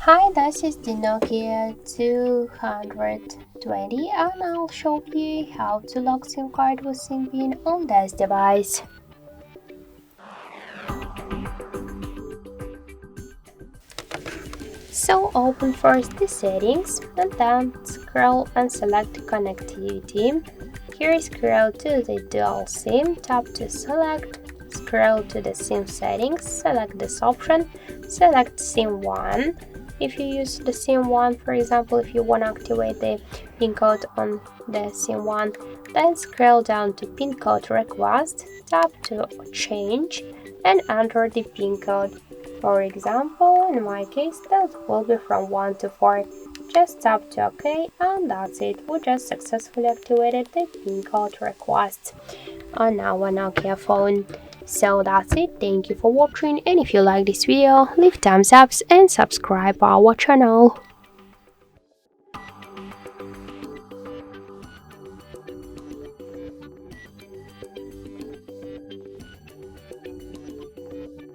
Hi, this is the Nokia 220 and I'll show you how to lock SIM card with SIM pin on this device. So open first the settings and then scroll and select connectivity. Here scroll to the dual SIM, tap to select, scroll to the SIM settings, select this option, select SIM 1. If you use the SIM 1, for example, if you want to activate the PIN code on the SIM 1, then scroll down to PIN code request, tap to change and enter the PIN code. For example, in my case, that will be from 1 to 4. Just tap to OK and that's it. We just successfully activated the PIN code request on our Nokia phone. So that's it. Thank you for watching, and if you like this video, leave thumbs up and subscribe our channel.